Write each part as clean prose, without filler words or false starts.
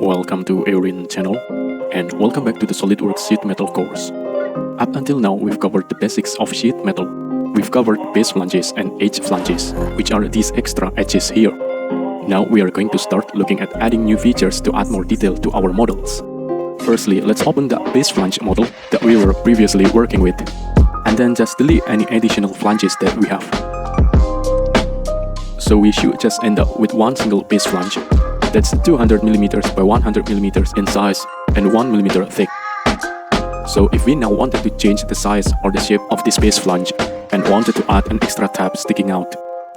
welcome to AER Int channel, and welcome back to the Solidworks sheet metal course. Up until now, we've covered the basics of sheet metal. We've covered base flanges and edge flanges, which are these extra edges here. Now we are going to start looking at adding new features to add more detail to our models. Firstly, let's open the base flange model that we were previously working with, and then just delete any additional flanges that we have. So we should just end up with one single base flange that's 200mm by 100mm in size and 1mm thick. So if we now wanted to change the size or the shape of this base flange and wanted to add an extra tab sticking out,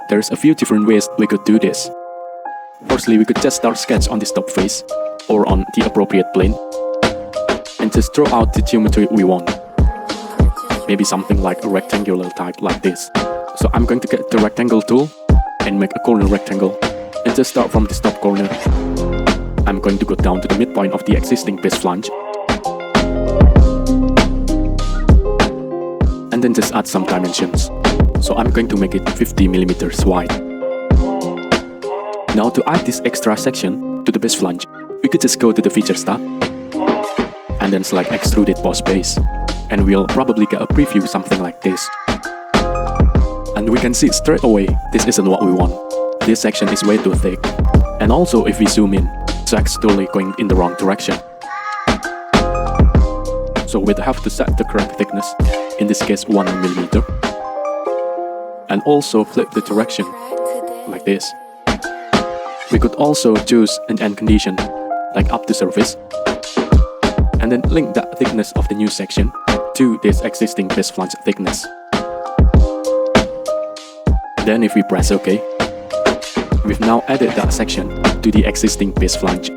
there's a few different ways we could do this. Firstly, we could just start sketch on this top face or on the appropriate plane and just draw out the geometry we want. Maybe something like a rectangular type like this. So I'm going to get the rectangle tool and make a corner rectangle and just start from this top corner. I'm going to go down to the midpoint of the existing base flange and then just add some dimensions. So I'm going to make it 50mm wide. Now to add this extra section to the base flange, we could just go to the Features tab and then select Extruded Boss Base, and we'll probably get a preview something like this. And we can see straight away this isn't what we want. This section is way too thick, and also if we zoom in, it's actually going in the wrong direction. So we'd have to set the correct thickness, in this case 1mm, and also flip the direction like this. We could also choose an end condition like up to surface and then link that thickness of the new section to this existing base flange thickness. Then if we press OK, we've now added that section to the existing base flange.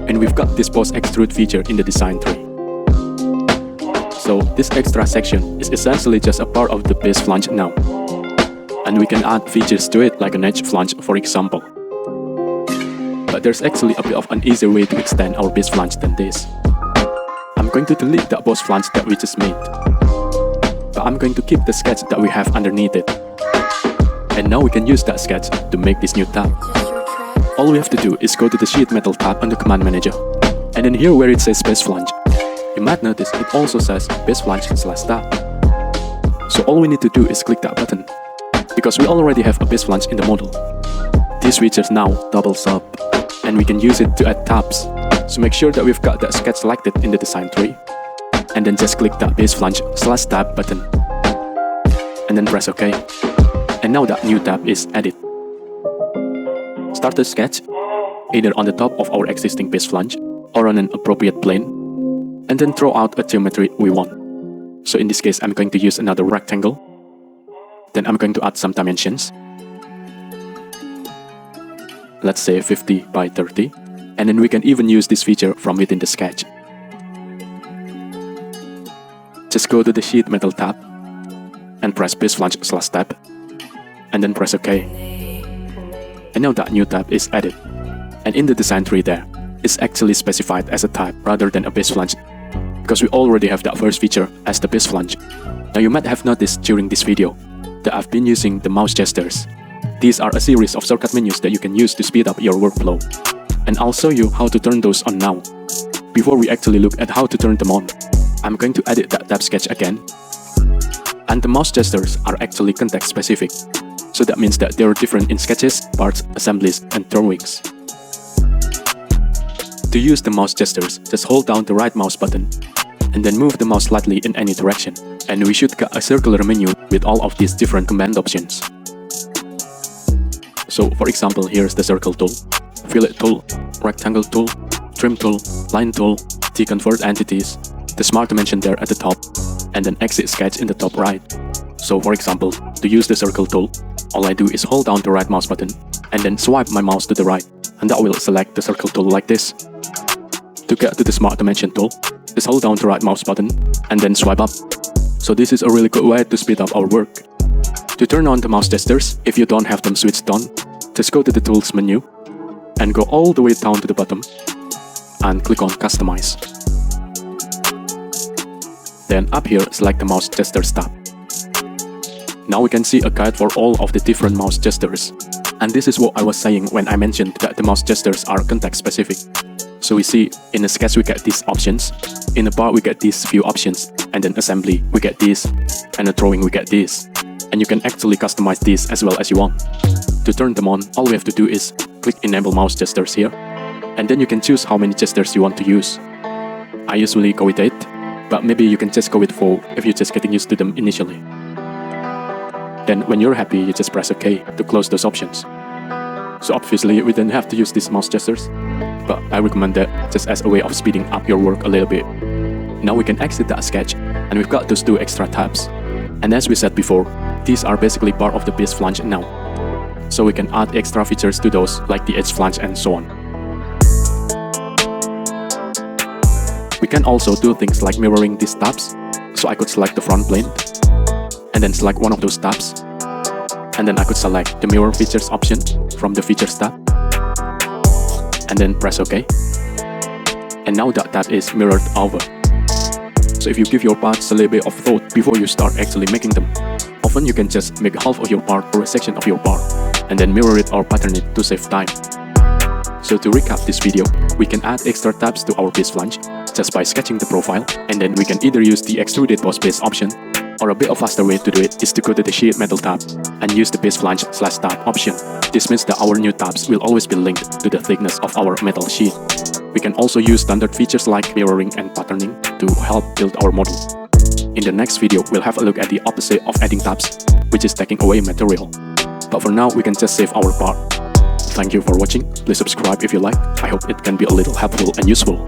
And we've got this post extrude feature in the design tree. So this extra section is essentially just a part of the base flange now. And we can add features to it like an edge flange, for example. But there's actually a bit of an easier way to extend our base flange than this. I'm going to delete that boss flange that we just made, but I'm going to keep the sketch that we have underneath it. And now we can use that sketch to make this new tab. All we have to do is go to the sheet metal tab on the command manager, and then here where it says base flange, you might notice it also says base flange/tab. So all we need to do is click that button, because we already have a base flange in the model. This feature now doubles up, and we can use it to add tabs. So make sure that we've got that sketch selected in the design tree, and then just click that base flange/tab button, and then press OK. And now that new tab is added. Start the sketch either on the top of our existing base flange or on an appropriate plane, and then draw out a geometry we want. So in this case, I'm going to use another rectangle. Then I'm going to add some dimensions. Let's say 50 by 30. And then we can even use this feature from within the sketch. Just go to the sheet metal tab and press base flange/tab, and then press OK. And now that new tab is added. And in the design tree there, it's actually specified as a type rather than a base flange, because we already have that first feature as the base flange. Now you might have noticed during this video that I've been using the mouse gestures. These are a series of shortcut menus that you can use to speed up your workflow. And I'll show you how to turn those on now. Before we actually look at how to turn them on, I'm going to edit that tab sketch again. And the mouse gestures are actually context specific. So that means that they are different in sketches, parts, assemblies, and drawings. To use the mouse gestures, just hold down the right mouse button and then move the mouse slightly in any direction. And we should get a circular menu with all of these different command options. So for example, here's the circle tool, fillet tool, rectangle tool, trim tool, line tool, deconvert entities, the smart dimension there at the top, and then exit sketch in the top right. So for example, to use the circle tool, all I do is hold down the right mouse button and then swipe my mouse to the right, and that will select the circle tool like this. To get to the smart dimension tool, just hold down the right mouse button and then swipe up. So this is a really good way to speed up our work. To turn on the mouse gestures, if you don't have them switched on, just go to the Tools menu and go all the way down to the bottom and click on Customize. Then up here, select the mouse gestures tab. Now we can see a guide for all of the different mouse gestures. And this is what I was saying when I mentioned that the mouse gestures are context specific. So we see in a sketch we get these options, in a bar we get these few options, and then assembly we get these, and a drawing we get this. And you can actually customize these as well as you want. To turn them on, all we have to do is click enable mouse gestures here, and then you can choose how many gestures you want to use. I usually go with 8, but maybe you can just go with 4 if you're just getting used to them initially. Then when you're happy, you just press OK to close those options. So obviously we don't have to use these mouse gestures, but I recommend that just as a way of speeding up your work a little bit. Now we can exit the sketch, and we've got those 2 extra tabs. And as we said before, these are basically part of the base flange now. So we can add extra features to those, like the edge flange and so on. We can also do things like mirroring these tabs. So I could select the front plane, and then select one of those tabs. And then I could select the mirror features option from the features tab, and then press OK. And now that tab is mirrored over. So if you give your parts a little bit of thought before you start actually making them, often you can just make half of your part or a section of your part, and then mirror it or pattern it to save time. So to recap this video, we can add extra tabs to our base flange just by sketching the profile, and then we can either use the extruded boss base option, or a bit of faster way to do it is to go to the sheet metal tab and use the base flange / tab option. This means that our new tabs will always be linked to the thickness of our metal sheet. We can also use standard features like mirroring and patterning to help build our model. In the next video, we'll have a look at the opposite of adding tabs, which is taking away material. But for now, we can just save our part. Thank you for watching. Please subscribe if you like. I hope it can be a little helpful and useful.